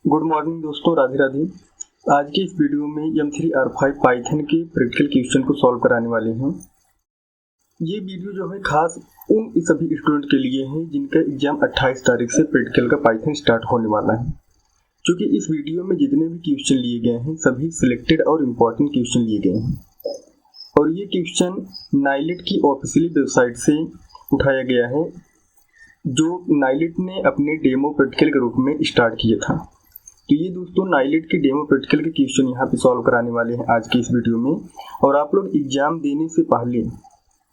Good morning दोस्तों, राधे राधे। आज की इस वीडियो में M3R5 पाइथन के प्रैक्टिकल क्वेश्चन को सॉल्व कराने वाले हैं। ये वीडियो जो है खास उन सभी स्टूडेंट के लिए है जिनका एग्जाम 28 तारीख से प्रैक्टिकल का पाइथन स्टार्ट होने वाला है। क्योंकि इस वीडियो में जितने भी क्वेश्चन लिए गए हैं सभी सिलेक्टेड और इम्पोर्टेंट क्वेश्चन लिए गए हैं और ये क्वेश्चन नाइलेट की ऑफिशियली वेबसाइट से उठाया गया है, जो नाइलेट ने अपने डेमो प्रैक्टिकल के रूप में स्टार्ट किया था। तो ये दोस्तों नाइलेट के डेमो प्रैक्टिकल के क्वेश्चन यहाँ पे सॉल्व कराने वाले हैं आज की इस वीडियो में। और आप लोग एग्जाम देने से पहले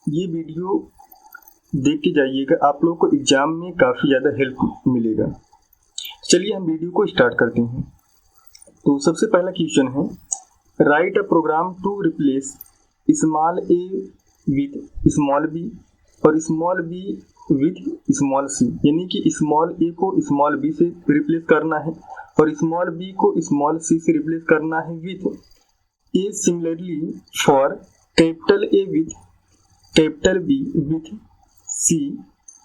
ये वीडियो देख के जाइएगा, आप लोग को एग्जाम में काफ़ी ज़्यादा हेल्प मिलेगा। चलिए हम वीडियो को स्टार्ट करते हैं। तो सबसे पहला क्वेश्चन है, write a program to replace small A with small B और small B with small C, यानी कि स्मॉल ए को स्मॉल बी से रिप्लेस करना है और स्मॉल बी को स्मॉल सी से रिप्लेस करना है with A. Similarly for capital A with capital B with C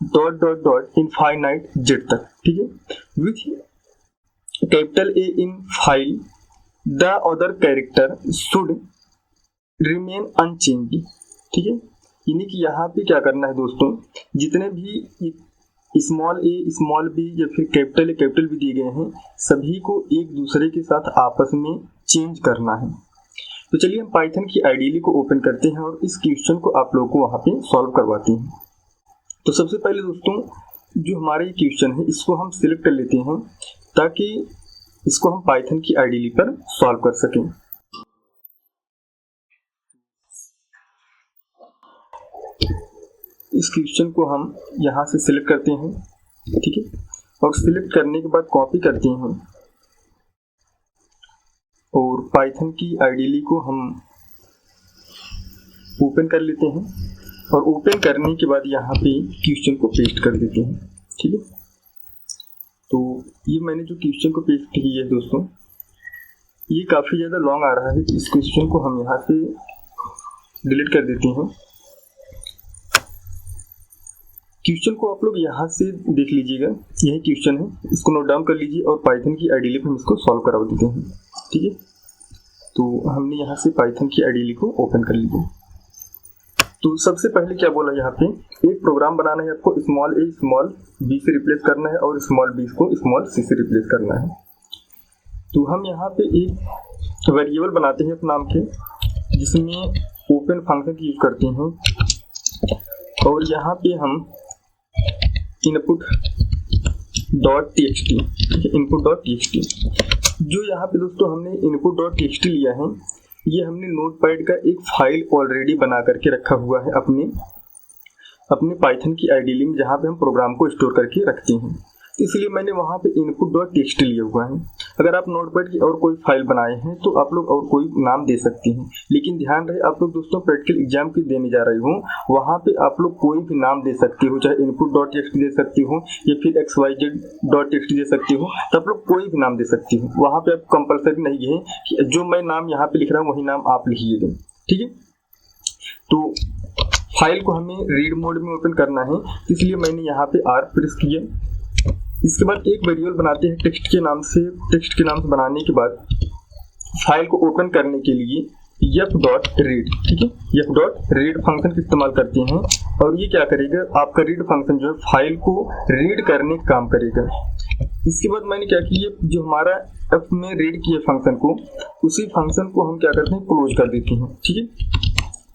dot dot dot infinite Z तक, ठीक है। With capital A in file the other character should remain unchanged, ठीक है। यानी कि यहाँ पे क्या करना है दोस्तों, जितने भी स्मॉल ए स्मॉल बी या फिर कैपिटल ए कैपिटल बी दिए गए हैं सभी को एक दूसरे के साथ आपस में चेंज करना है। तो चलिए हम पाइथन की आईडीली को ओपन करते हैं और इस क्वेश्चन को आप लोगों को वहाँ पे सॉल्व करवाते हैं। तो सबसे पहले दोस्तों जो हमारा ये क्वेश्चन है इसको हम सिलेक्ट कर लेते हैं ताकि इसको हम पाइथन की आईडीली पर सॉल्व कर सकें। इस क्वेश्चन को हम यहाँ से सिलेक्ट करते हैं, ठीक है। और सिलेक्ट करने के बाद कॉपी करते हैं और पाइथन की आईडीली को हम ओपन कर लेते हैं और ओपन करने के बाद यहाँ पे क्वेश्चन को पेस्ट कर देते हैं, ठीक है। तो ये मैंने जो क्वेश्चन को पेस्ट किया है दोस्तों, ये काफ़ी ज़्यादा लॉन्ग आ रहा है। इस क्वेश्चन को हम यहाँ से डिलीट कर देते हैं। क्वेश्चन को आप लोग यहाँ से देख लीजिएगा, यही क्वेश्चन है, इसको नोट डाउन कर लीजिए और पाइथन की आईडीली पे हम इसको सॉल्व करा देते हैं, ठीक है। तो हमने यहाँ से पाइथन की आईडीली को ओपन कर लीजिए। तो सबसे पहले क्या बोला यहाँ पे, एक प्रोग्राम बनाना है आपको, स्मॉल ए स्मॉल बी से रिप्लेस करना है और स्मॉल बी को स्मॉल सी से रिप्लेस करना है। तो हम यहाँ पे एक वेरिएबल बनाते हैं अपने नाम के, जिसमें ओपन फंक्शन की यूज करते हैं और यहाँ पे हम input dot TXT, input dot TXT, जो यहाँ पे दोस्तों हमने इनपुट डॉट टीएक्सटी लिया है, ये हमने नोटपैड का एक फाइल ऑलरेडी बना करके रखा हुआ है अपने पाइथन की आईडीली में, जहाँ पे हम प्रोग्राम को स्टोर करके रखते हैं। इसलिए मैंने वहाँ पे इनपुट डॉट टीएक्सटी लिया हुआ है। अगर आप नोटपैड की और कोई फाइल बनाए हैं तो आप लोग और कोई नाम दे सकते हैं, लेकिन ध्यान रहे आप लोग दोस्तों प्रैक्टिकल एग्जाम की देने जा रहे हो, वहाँ पे आप लोग कोई भी नाम दे सकते हो, चाहे इनपुट डॉट टीएक्सटी दे सकते हो या फिर XYZ डॉट टीएक्सटी दे सकते हो, तो आप लोग कोई भी नाम दे सकते हो। वहाँ पे आप कंपल्सरी नहीं है कि जो मैं नाम यहाँ पे लिख रहा हूँ वही नाम आप लिखिएगा, ठीक है। तो फाइल को हमें रीड मोड में ओपन करना है, इसलिए मैंने यहाँ पे R प्रेस किया। इसके बाद एक वेरिएबल बनाते हैं टेक्स्ट के नाम से बनाने के बाद फाइल को ओपन करने के लिए f डॉट रीड, ठीक है, f डॉट रीड फंक्शन का इस्तेमाल करते हैं और ये क्या करेगा, आपका रीड फंक्शन जो है फाइल को रीड करने का काम करेगा। इसके बाद मैंने क्या किया, जो हमारा f में रीड किया फंक्शन को, उसी फंक्शन को हम क्या करते हैं क्लोज कर देते हैं, ठीक है।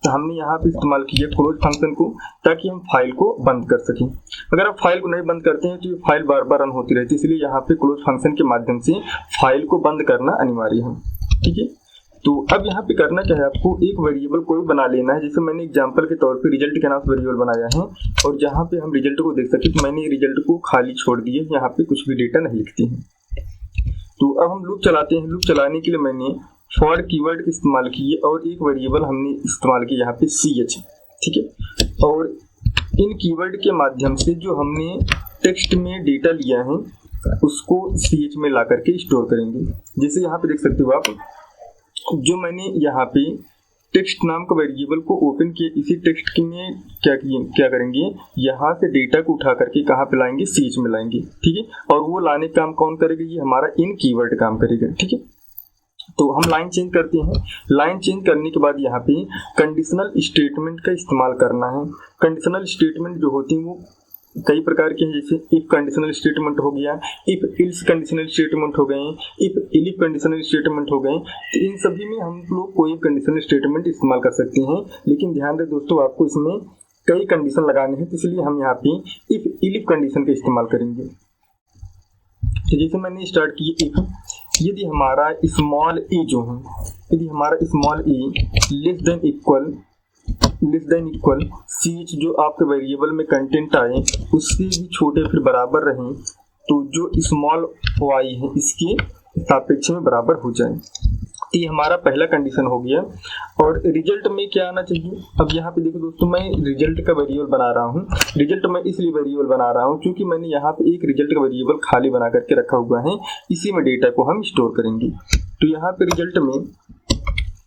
तो हमने यहाँ पे इस्तेमाल किया क्लोज फंक्शन को ताकि हम फाइल को बंद कर सकें। अगर आप फाइल को नहीं बंद करते हैं तो ये फाइल बार बार रन होती रहती है, इसलिए यहाँ पे क्लोज फंक्शन के माध्यम से फाइल को बंद करना अनिवार्य है, ठीक है। तो अब यहाँ पे करना क्या है, आपको एक वेरिएबल कोई बना लेना है, जैसे मैंने एग्जाम्पल के तौर पर रिजल्ट के नाम से वेरिएबल बनाया है और जहाँ पे हम रिजल्ट को देख सके, तो मैंने रिजल्ट को खाली छोड़ दिए, यहाँ पे कुछ भी डेटा नहीं लिखते हैं। तो अब हम लूप चलाते हैं। लूप चलाने के लिए मैंने फॉर कीवर्ड का इस्तेमाल किए और एक वेरिएबल हमने इस्तेमाल किया यहाँ पे ch, ठीक है। और इन कीवर्ड के माध्यम से जो हमने टेक्स्ट में डेटा लिया है उसको ch में ला करके स्टोर करेंगे। जैसे यहाँ पे देख सकते हो आप, जो मैंने यहाँ पे टेक्स्ट नाम का वेरिएबल को ओपन किए, इसी टेक्स्ट में क्या करेंगे, यहाँ से डेटा को उठा करके कहाँ पे लाएंगे, सीएच में लाएंगे, ठीक है। और वो लाने का काम कौन करेगा, ये हमारा इन कीवर्ड काम करेगा, ठीक है। तो हम लाइन चेंज करते हैं। लाइन चेंज करने के बाद यहाँ पे कंडीशनल स्टेटमेंट का इस्तेमाल करना है। कंडीशनल स्टेटमेंट जो होती हैं वो कई प्रकार के हैं, जैसे इफ कंडीशनल स्टेटमेंट हो गया, इफ इल्स कंडीशनल स्टेटमेंट हो गए, इफ इलिफ कंडीशनल स्टेटमेंट हो गए। तो इन सभी में हम लोग कोई कंडीशनल स्टेटमेंट इस्तेमाल कर सकते हैं, लेकिन ध्यान दें दोस्तों आपको इसमें कई कंडीशन लगाने हैं, तो इसलिए हम यहाँ पे इफ इलिफ कंडीशन का इस्तेमाल करेंगे। तो जैसे मैंने स्टार्ट किया, इफ यदि हमारा स्मॉल ए जो है, यदि हमारा स्मॉल ए लेस देन इक्वल सीएच जो आपके वेरिएबल में कंटेंट आए उससे भी छोटे फिर बराबर रहें, तो जो स्मॉल वाई है इसके सापेक्ष में बराबर हो जाए। ये हमारा पहला कंडीशन हो गया। और रिजल्ट में क्या आना चाहिए, अब यहाँ पे देखो दोस्तों, मैं रिजल्ट का वेरिएबल बना रहा हूँ। रिजल्ट मैं इसलिए वेरिएबल बना रहा हूँ क्योंकि मैंने यहाँ पे एक रिजल्ट का वेरिएबल खाली बना करके रखा हुआ है, इसी में डेटा को हम स्टोर करेंगे। तो यहाँ पे रिजल्ट में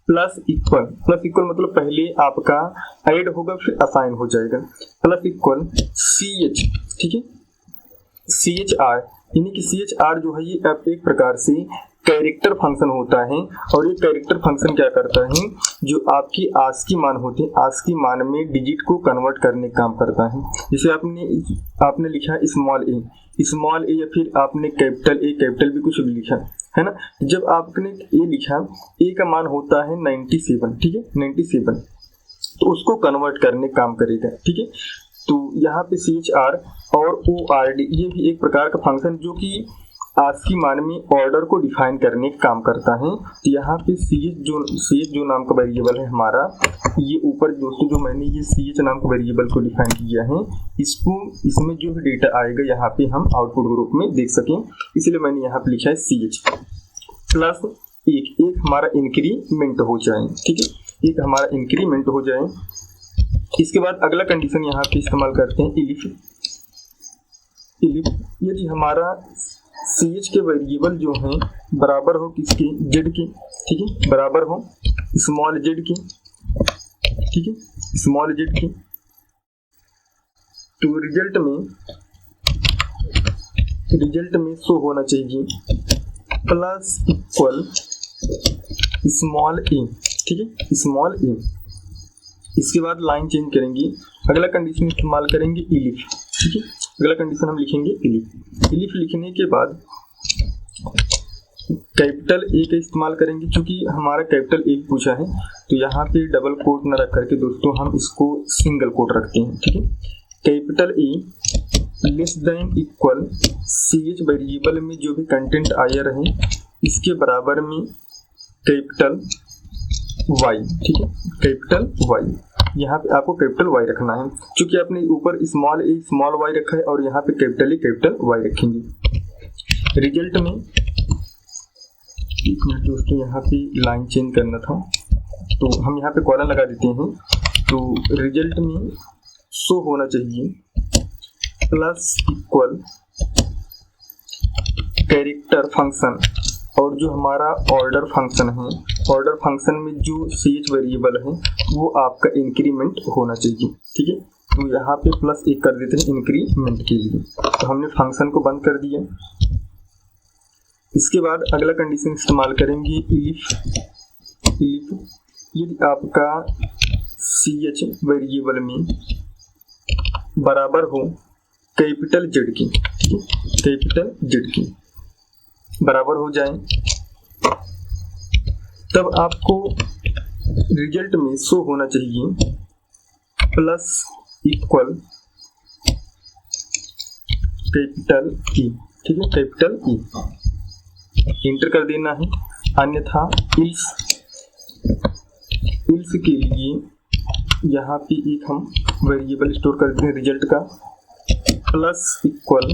प्लस इक्वल मतलब पहले आपका ऐड होगा फिर असाइन हो जाएगा, प्लस इक्वल CH, ठीक है, CHR, यानी कि CHR जो है ये एक प्रकार से कैरेक्टर फंक्शन होता है। और ये कैरेक्टर फंक्शन क्या करता है, जो आपकी आस्की मान होते हैं, आस्की मान में डिजिट को कन्वर्ट करने का काम करता है। जैसे आपने लिखा स्मॉल ए या फिर आपने कैपिटल भी कुछ भी लिखा है ना। जब आपने ए लिखा, ए का मान होता है 97, ठीक है, 97, तो उसको कन्वर्ट करने काम करेगा, ठीक है। तो यहाँ पे CHR और ORD ये भी एक प्रकार का फंक्शन जो कि आस्की मान में ऑर्डर को डिफाइन करने का काम करता है। तो यहाँ पे CH जो नाम का वेरिएबल है हमारा, ये ऊपर दोस्तों जो मैंने ये CH नाम का वेरिएबल को डिफाइन किया है, इसमें जो भी डेटा आएगा यहाँ पे हम आउटपुट ग्रुप में देख सकें, इसलिए मैंने यहाँ पे लिखा है CH प्लस एक हमारा इंक्रीमेंट हो जाए, ठीक है, एक हमारा इंक्रीमेंट हो जाए। इसके बाद अगला कंडीशन यहाँ पे इस्तेमाल करते हैं इलिफ। यदि हमारा CH के वेरिएबल जो हैं बराबर हो किसके, Z के, ठीक है, बराबर हो स्मॉल z के, ठीक है, स्मॉल z के, तो रिजल्ट में शो होना चाहिए प्लस इक्वल स्मॉल ए, ठीक है, स्मॉल ए। इसके बाद लाइन चेंज करेंगे, अगला कंडीशन इस्तेमाल करेंगे इलिफ, ठीक है, अगला कंडीशन हम लिखेंगे इलिफ लिखने के बाद कैपिटल ए का इस्तेमाल करेंगे, क्योंकि हमारा कैपिटल ए पूछा है, तो यहाँ पे डबल कोट न रख करके दोस्तों हम इसको सिंगल कोट रखते हैं, ठीक है। Capital A less than equal CH variable में जो भी कंटेंट आया रहे इसके बराबर में कैपिटल वाई, ठीक है, कैपिटल वाई। यहाँ पे आपको कैपिटल वाई रखना है, क्योंकि आपने ऊपर स्मॉल ए स्मॉल वाई रखा है और यहाँ पे कैपिटल वाई रखेंगे। रिजल्ट में एक मिनट दोस्तों, यहाँ पे लाइन चेंज करना था, तो हम यहाँ पे कॉलन लगा देते हैं। तो रिजल्ट में शो होना चाहिए प्लस इक्वल कैरेक्टर फंक्शन, और जो हमारा ऑर्डर फंक्शन है, ऑर्डर फंक्शन में जो CH वेरिएबल है वो आपका इंक्रीमेंट होना चाहिए, ठीक है। तो यहाँ पे प्लस एक कर देते हैं इंक्रीमेंट के लिए, तो हमने फंक्शन को बंद कर दिया। इसके बाद अगला कंडीशन इस्तेमाल करेंगे इलिफ। यदि आपका CH वेरिएबल में बराबर हो कैपिटल Z की, ठीक है, कैपिटल Z की बराबर हो जाए, तब आपको रिजल्ट में शो होना चाहिए प्लस इक्वल कैपिटल E, ठीक है, कैपिटल E इंटर कर देना है। अन्यथा इल्स के लिए यहाँ पे एक हम वेरिएबल स्टोर कर देते हैं रिजल्ट का, प्लस इक्वल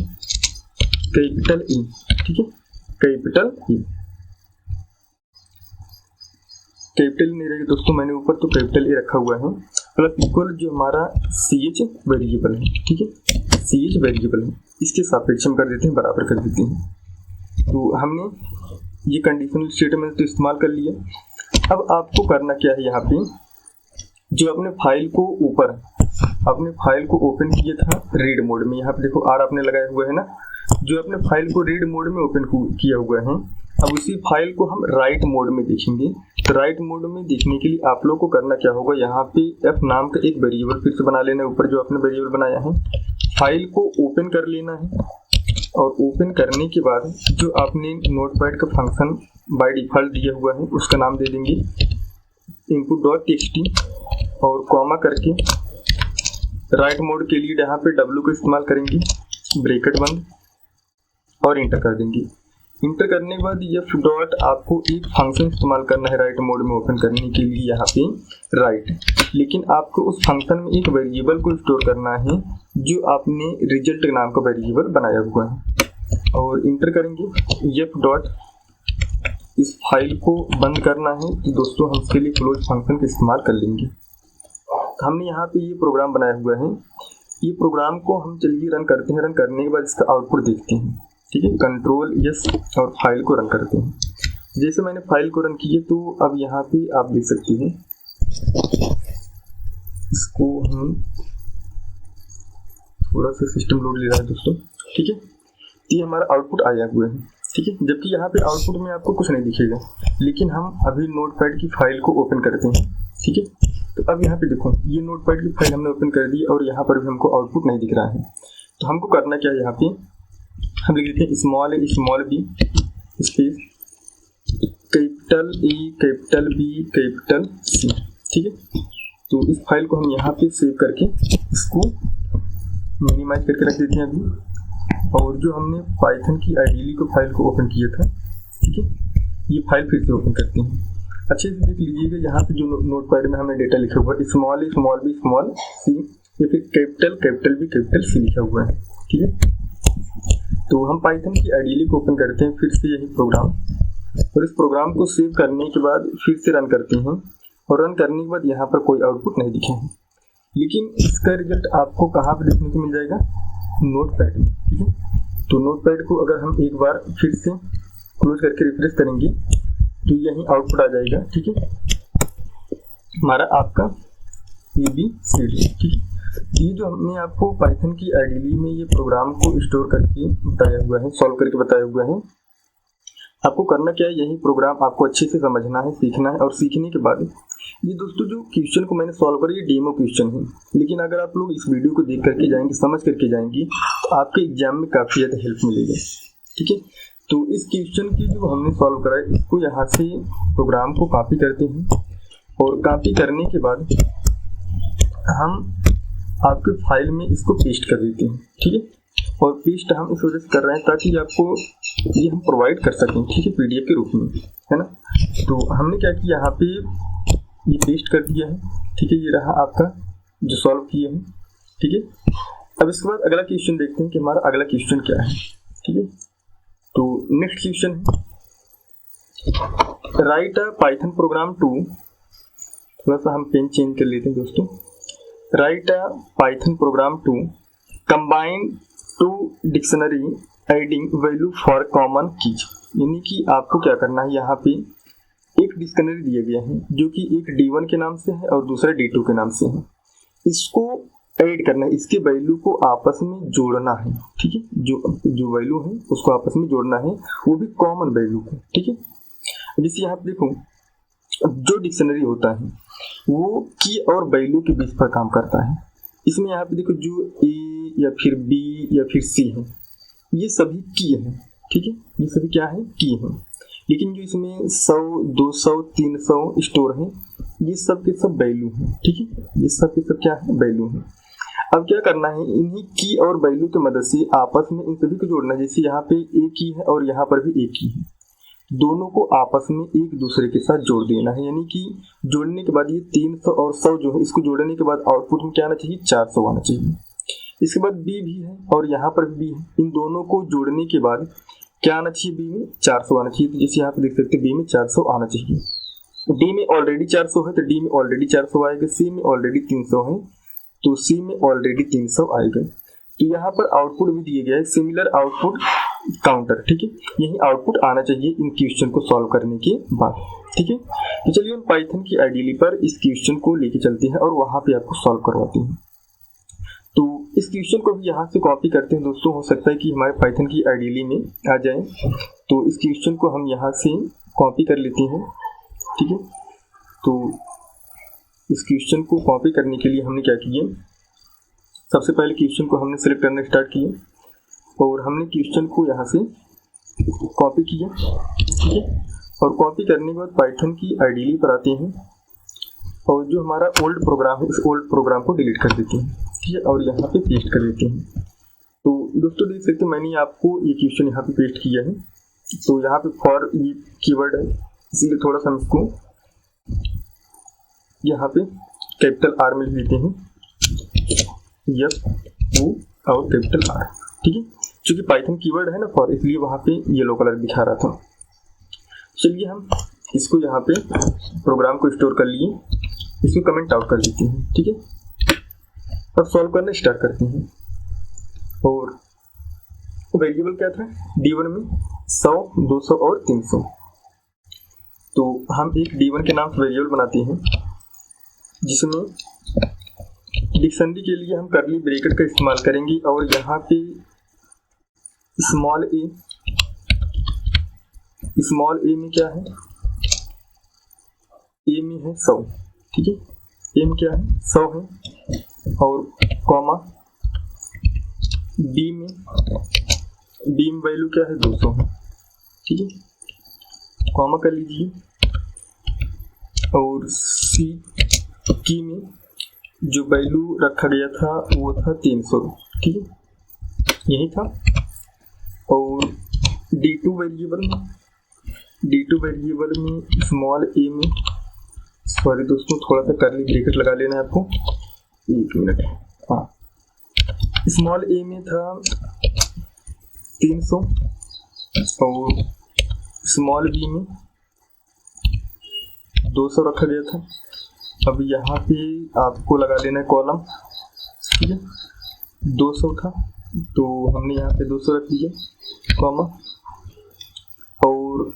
कैपिटल E, ठीक है, कैपिटल E। कैपिटल नहीं रहेगा दोस्तों, मैंने ऊपर तो कैपिटल ए रखा हुआ है, प्लस इक्वल जो हमारा CH वेरिएबल है, ठीक है, CH वेरिएबल है, इसके सापेक्ष हम कर देते हैं, बराबर कर देते हैं। तो हमने ये कंडीशनल स्टेटमेंट तो इस्तेमाल कर लिया। अब आपको करना क्या है, यहाँ पे जो अपने फाइल को ओपन किया था रीड मोड में, यहाँ पे देखो आर आपने लगाया हुआ है ना, जो अपने फाइल को रीड मोड में ओपन किया हुआ है, अब उसी फाइल को हम राइट मोड में देखेंगे। तो राइट मोड में देखने के लिए आप लोग को करना क्या होगा, यहाँ पे एफ नाम का एक वेरिएबल फिर से बना लेना है, ऊपर जो आपने वेरिएबल बनाया है, फाइल को ओपन कर लेना है, और ओपन करने के बाद जो आपने नोटपैड का फंक्शन बाय डिफॉल्ट दिया हुआ है उसका नाम दे देंगे input.txt और कॉमा करके राइट मोड के लिए यहाँ पे W का इस्तेमाल करेंगे, ब्रैकेट बंद और इंटर कर देंगे। इंटर करने के बाद एफ डॉट आपको एक फंक्शन इस्तेमाल करना है राइट मोड में ओपन करने के लिए, यहाँ पे राइट, लेकिन आपको उस फंक्शन में एक वेरिएबल को स्टोर करना है जो आपने रिजल्ट नाम का वेरिएबल बनाया हुआ है, और इंटर करेंगे एफ डॉट इस फाइल को बंद करना है। तो दोस्तों हम इसके लिए क्लोज फंक्शन का इस्तेमाल कर लेंगे। हमने यहाँ पे ये प्रोग्राम बनाया हुआ है, ये प्रोग्राम को हम चलिए रन करते हैं। रन करने के बाद इसका आउटपुट देखते हैं, ठीक है, कंट्रोल यस और फाइल को रन करते हैं। जैसे मैंने फाइल को रन किया तो अब यहाँ पे आप देख सकते हैं, इसको हम थोड़ा सा सिस्टम लोड ले रहा है दोस्तों, ठीक है, ये हमारा आउटपुट आया हुआ है, ठीक है, जबकि यहाँ पे आउटपुट में आपको कुछ नहीं दिखेगा, लेकिन हम अभी नोटपैड की फाइल को ओपन करते हैं, ठीक है। तो अब यहाँ पे देखो ये नोटपैड की फाइल हमने ओपन कर दी और यहाँ पर भी हमको आउटपुट नहीं दिख रहा है। तो हमको करना क्या है, यहाँ पे हम लिख देते हैं small b space capital E capital B capital C, ठीक है। तो इस फाइल को हम यहाँ पे सेव करके इसको मिनिमाइज करके रख देते हैं अभी, और जो हमने पाइथन की आइडियली को फाइल को ओपन किया था, ठीक है, ये फाइल फिर से ओपन करते हैं। अच्छे से देख लीजिएगा यहाँ पे जो नोटपैड में हमने डेटा लिखा हुआ है स्मॉल b स्मॉल c या फिर कैपिटल B कैपिटल C लिखा हुआ है, ठीक है। तो हम पाइथन की आइडियली को ओपन करते हैं फिर से यही प्रोग्राम, और इस प्रोग्राम को सेव करने के बाद फिर से रन करते हैं, और रन करने के बाद यहाँ पर कोई आउटपुट नहीं दिखे हैं, लेकिन इसका रिजल्ट आपको कहाँ पर देखने को मिल जाएगा, नोटपैड में, ठीक है। तो नोटपैड को अगर हम एक बार फिर से क्लोज करके रिफ्रेश करेंगे तो यही आउटपुट आ जाएगा, ठीक है, हमारा आपका ABCD, ठीक है। ये जो हमने आपको पाइथन की आइडियली में ये प्रोग्राम को स्टोर करके बताया हुआ है, सॉल्व करके बताया हुआ है, आपको करना क्या है, यही प्रोग्राम आपको अच्छे से समझना है, सीखना है, और सीखने के बाद ये दोस्तों जो क्वेश्चन को मैंने सॉल्व करा ये डेमो क्वेश्चन है, लेकिन अगर आप लोग इस वीडियो को देख करके जाएंगे, समझ करके जाएंगे, तो आपके एग्जाम में काफ़ी ज़्यादा हेल्प मिलेगी, ठीक है। तो इस क्वेश्चन की जो हमने सॉल्व करा है इसको यहाँ से प्रोग्राम को कॉपी करते हैं, और कॉपी करने के बाद हम आपके फाइल में इसको पेस्ट कर देते हैं, ठीक है। और पेस्ट हम इस वजह से कर रहे हैं ताकि आपको ये हम प्रोवाइड कर सकें, ठीक है, PDF के रूप में, है ना। तो हमने क्या किया, यहाँ पे ये पेस्ट कर दिया है, ठीक है, ये रहा आपका जो सॉल्व किया है, ठीक है। अब इसके बाद अगला क्वेश्चन देखते हैं कि हमारा अगला क्वेश्चन क्या है, ठीक है। तो नेक्स्ट क्वेश्चन है write a Python program to, थोड़ा सा हम पेन चेंज कर लेते हैं दोस्तों, write a Python program to combine two dictionary adding value for common keys, यानी कि आपको क्या करना है, यहाँ पे एक डिक्शनरी दिया गया है जो कि एक D1 के नाम से है और दूसरा D2 के नाम से है, इसको ऐड करना है, इसके वैल्यू को आपस में जोड़ना है, ठीक है, जो वैल्यू है उसको आपस में जोड़ना है, वो भी कॉमन वैल्यू को, ठीक है। जैसे यहाँ पे देखो जो डिक्शनरी होता है वो की और वैल्यू के बीच पर काम करता है, इसमें यहाँ पे देखो जो A या फिर B या फिर C है ये सभी की है, ठीक है, ये सभी क्या है, की है, लेकिन जो इसमें 100 200 300 स्टोर है ये सब के सब वैल्यू है, ठीक है, ये सब के सब क्या है, वैल्यू है। अब क्या करना है, इन्हीं की और वैल्यू की मदद से आपस में इन सभी को जोड़ना है, जैसे यहाँ पे A की है और यहाँ पर भी A की है, दोनों को आपस में एक दूसरे के साथ जोड़ देना है, यानी कि जोड़ने के बाद ये 300 और 100 जो है इसको जोड़ने के बाद आउटपुट में क्या आना चाहिए, 400 आना चाहिए। इसके बाद B भी है और यहाँ पर भी है, इन दोनों को जोड़ने के बाद क्या आना चाहिए, B में 400 आना चाहिए। तो जैसे यहाँ पे देख सकते हैं B में 400 आना चाहिए, D में ऑलरेडी 400 है तो D में ऑलरेडी 400 आएगा, C में ऑलरेडी 300 है तो C में ऑलरेडी 300 आएगा। तो यहाँ पर आउटपुट भी दिए गया है, सिमिलर आउटपुट काउंटर, ठीक है। यही आउटपुट आना चाहिए इन क्वेश्चन को सॉल्व करने के बाद, ठीक है। तो चलिए हम पाइथन की आइडियली पर इस क्वेश्चन को लेके चलते हैं और वहां पे आपको सॉल्व करवाते हैं। तो इस क्वेश्चन को भी यहाँ से कॉपी करते हैं दोस्तों, हो सकता है कि हमारे पाइथन की आइडियली में आ जाए। तो इस क्वेश्चन को हम यहाँ से कॉपी कर लेते हैं, ठीक है। तो इस क्वेश्चन को कॉपी करने के लिए हमने क्या किया, सबसे पहले क्वेश्चन को हमने सिलेक्ट करना स्टार्ट किया और हमने क्वेश्चन को यहाँ से कॉपी किया, ठीक है। और कॉपी करने के बाद पाइथन की आइडियली पर आते हैं और जो हमारा ओल्ड प्रोग्राम है, इस ओल्ड प्रोग्राम को डिलीट कर देते हैं, ठीक है, और यहाँ पे पेस्ट कर देते हैं। तो दोस्तों देख सकते हैं मैंने आपको ये क्वेश्चन यहाँ पे पेस्ट किया है। तो यहाँ पे फॉर ये कीवर्ड है, इसीलिए थोड़ा सा हम इसको यहाँ पे कैपिटल आर में लिख देते हैं, F O और कैपिटल आर, ठीक है। क्योंकि पाइथन कीवर्ड है ना फॉर, इसलिए वहाँ पे येलो कलर दिखा रहा था। चलिए हम इसको यहाँ पे प्रोग्राम को स्टोर कर लिए, इसको कमेंट आउट कर देते हैं, ठीक है। अब सॉल्व करना स्टार्ट करते हैं। और वेरिएबल क्या था, D1 में 100, 200 और 300। तो हम एक D1 के नाम से वेरिएबल बनाते हैं जिसमें डिक्शनरी के लिए हम कर्ली ब्रैकेट का इस्तेमाल करेंगे और यहाँ पे स्मॉल ए में क्या है, ए में है 100, ठीक है। ए में क्या है 100 है और कॉमा बी में वैल्यू क्या है 200 है, ठीक है। कॉमा कर लीजिए और सी की में जो वैल्यू रखा गया था वो था 300, ठीक है, यही था। और D2 वेरिएबल में स्मॉल ए में, सॉरी दोस्तों थोड़ा सा कर्ली ब्रैकेट लगा लेना है आपको, एक मिनट, हाँ, स्मॉल ए में था 300 और स्मॉल बी में 200 रखा गया था। अब यहाँ पे आपको लगा लेना है कॉलम, ठीक है, 200 था तो हमने यहाँ पे 200 रख दिया, कॉमा, और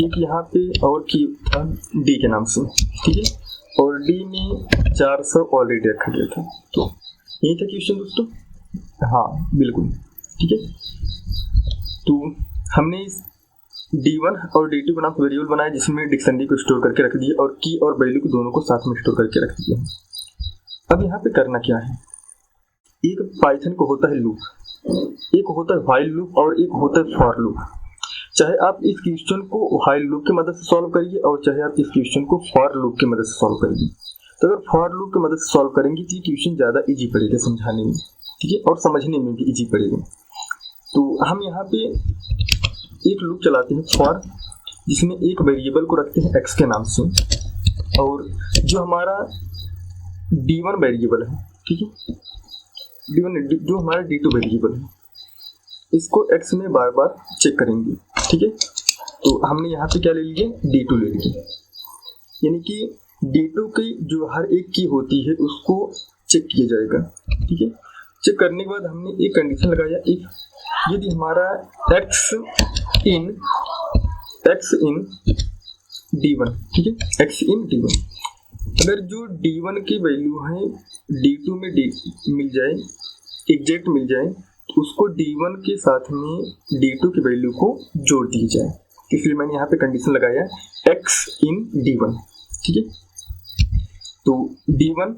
एक यहाँ पे और की था डी के नाम से, ठीक है, और डी में 400 ऑलरेडी रखा गया था। तो यही था क्वेश्चन दोस्तों, हाँ बिल्कुल, ठीक है। तो हमने इस D1 और D2 का नाम वेरिएबल बनाया जिसमें डिक्शनरी को स्टोर करके रख दिया और की और वैल्यू को दोनों को साथ में स्टोर करके रख दिया। अब यहाँ पे करना क्या है, एक पाइथन को होता है लूप, एक होता है व्हाइल लूप और एक होता है फॉर लूप। चाहे आप इस क्वेश्चन को व्हाइल लूप की मदद से सॉल्व करिए और चाहे आप इस क्वेश्चन को फॉर लूप की मदद से सॉल्व करिए। तो अगर फॉर लूप की मदद से सॉल्व करेंगे तो ये क्वेश्चन ज़्यादा ईजी पड़ेगा समझाने में, ठीक है, और समझने में भी ईजी पड़ेगा। तो हम यहाँ पे एक लूप चलाते हैं फॉर, जिसमें एक वेरिएबल को रखते हैं x के नाम से और जो हमारा D1 वेरिएबल है, ठीक है, D1 जो हमारा D2 वेरिएबल है, इसको x में बार बार चेक करेंगे, ठीक है। तो हमने यहाँ पे क्या ले लिए, D2 ले लिए, यानी कि D2 की जो हर एक की होती है उसको चेक किया जाएगा, ठीक है। चेक करने के बाद हमने एक कंडीशन लगाया, एक यदि हमारा x in D1, ठीक है, x in D1, अगर जो D1 की वैल्यू है D2 में मिल जाए, एग्जैक्ट मिल जाए, तो उसको D1 के साथ में D2 की वैल्यू को जोड़ दी जाए। इसलिए मैंने यहाँ पे कंडीशन लगाया x in D1, ठीक है। तो D1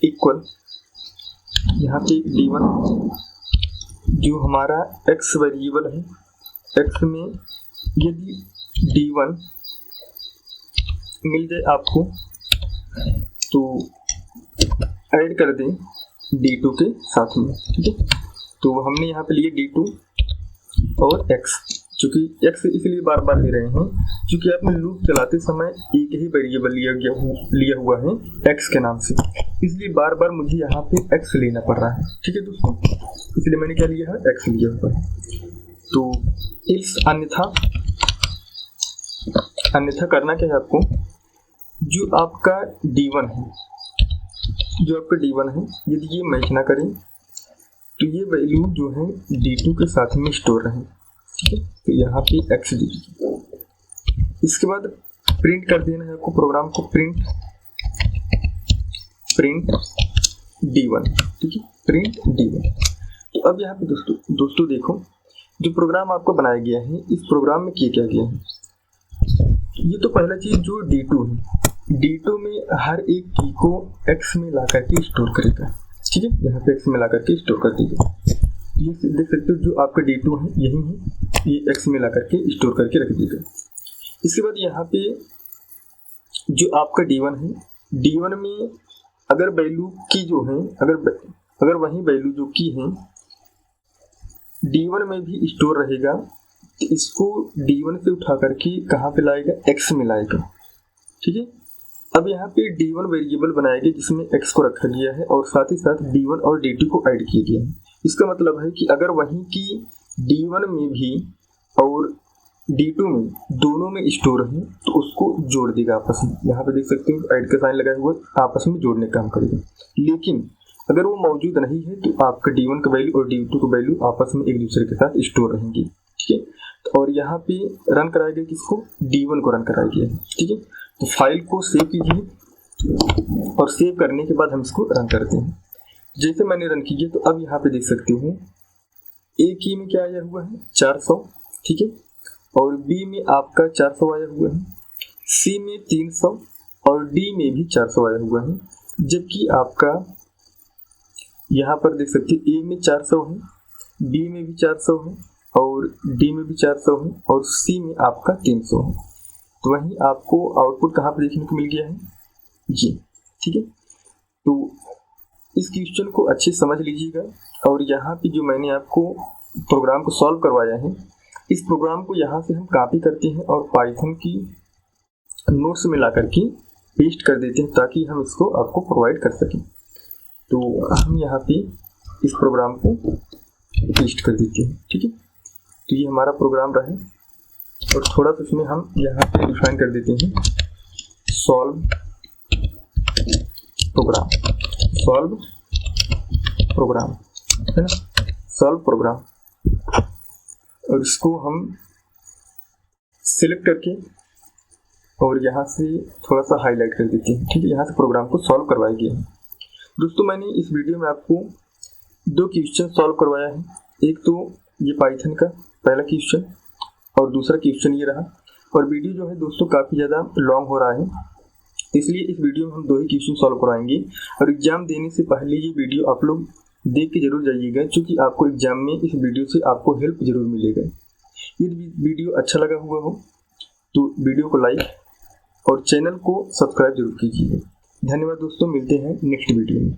इक्वल यहाँ पे D1 जो हमारा x वेरिएबल है, x में यदि D1 मिल जाए आपको तो ऐड कर दें D2 के साथ में, ठीक है। तो हमने यहाँ पे लिए D2 और x, चूँकि x इसलिए बार बार ले रहे हैं क्योंकि आपने लूप चलाते समय एक ही वेरिएबल लिया हुआ है x के नाम से, इसलिए बार बार मुझे यहाँ पे x लेना पड़ रहा है, ठीक है दोस्तों, इसलिए मैंने क्या लिया है, x लिया हुआ है। तो इस अन्यथा करना क्या है आपको, जो आपका D1 है, यदि ये मैच ना करें तो ये वैल्यू जो है D2 के साथ में स्टोर रहे, ठीक है। तो यहाँ पे x दे दीजिए। इसके बाद प्रिंट कर देना है आपको प्रोग्राम को, प्रिंट D1, ठीक है, प्रिंट D1। तो अब यहाँ पे दोस्तों देखो, जो प्रोग्राम आपको बनाया गया है, इस प्रोग्राम में क्या गया है। ये तो पहला चीज जो D2 है, D2 में हर एक की को x में ला करके स्टोर करेगा, ठीक है। यहाँ पे x में ला करके स्टोर कर दीजिए। ये देख सकते हो जो आपका D2 है यही है, ये x में ला करके स्टोर करके रख दीजिएगा। इसके बाद यहाँ पे जो आपका D1 है, D1 में अगर वैल्यू की जो है, अगर वही वैल्यू जो की है D1 में भी स्टोर रहेगा, तो इसको D1 से उठा करके कहाँ पे लाएगा, x में लाएगा, ठीक है। अब यहाँ पे D1 वेरिएबल बनाया गया जिसमें x को रखा गया है और साथ ही साथ D1 और D2 को ऐड किया गया है। इसका मतलब है कि अगर वहीं की D1 में भी और D2 में दोनों में स्टोर है तो उसको जोड़ देगा आपस में। यहाँ पे देख सकते हो ऐड का साइन लगाया हुआ है, आपस में जोड़ने का काम करेगा। लेकिन अगर वो मौजूद नहीं है तो आपका D1 का वैल्यू और D2 का वैल्यू आपस में एक दूसरे के साथ स्टोर रहेंगे, ठीक है। और यहाँ पे रन कराया गया किसको, D1 को रन कराया गया है, ठीक है। तो फाइल को सेव कीजिए और सेव करने के बाद हम इसको रन करते हैं। जैसे मैंने रन किया तो अब यहाँ पे देख सकते हो A की में क्या आया हुआ है, 400, ठीक है, और B में आपका 400 आया हुआ है, C में 300 और D में भी 400 आया हुआ है। जबकि आपका यहाँ पर देख सकते हैं A में 400 है, B में भी 400 है और D में भी 400 है और C में आपका 300 है। तो वहीं आपको आउटपुट कहाँ पर देखने को मिल गया है, ये, ठीक है। तो इस क्वेश्चन को अच्छे समझ लीजिएगा। और यहाँ पे जो मैंने आपको प्रोग्राम को सॉल्व करवाया है, इस प्रोग्राम को यहाँ से हम कॉपी करते हैं और पाइथन की नोट्स में ला करके पेस्ट कर देते हैं ताकि हम इसको आपको प्रोवाइड कर सकें। तो हम यहाँ पे इस प्रोग्राम को पेस्ट कर देते हैं, ठीक है। तो ये हमारा प्रोग्राम रहा है और थोड़ा सा इसमें हम यहाँ पे डिफाइन कर देते हैं सॉल्व प्रोग्राम, है ना, सॉल्व प्रोग्राम। और इसको हम सिलेक्ट करके और यहाँ से थोड़ा सा हाईलाइट कर देते हैं, ठीक है। यहाँ से प्रोग्राम को सॉल्व करवाया गया है। दोस्तों मैंने इस वीडियो में आपको 2 क्वेश्चन सॉल्व करवाया है। एक तो ये पाइथन का पहला क्वेश्चन और दूसरा क्वेश्चन ये रहा। और वीडियो जो है दोस्तों काफ़ी ज़्यादा लॉन्ग हो रहा है, इसलिए इस वीडियो में हम 2 ही क्वेश्चन सॉल्व करवाएंगे। और एग्जाम देने से पहले ये वीडियो आप लोग देख के जरूर जाइएगा, क्योंकि आपको एग्जाम में इस वीडियो से आपको हेल्प जरूर मिलेगा। यदि वीडियो अच्छा लगा हुआ हो तो वीडियो को लाइक और चैनल को सब्सक्राइब जरूर कीजिए। धन्यवाद दोस्तों, मिलते हैं नेक्स्ट वीडियो में।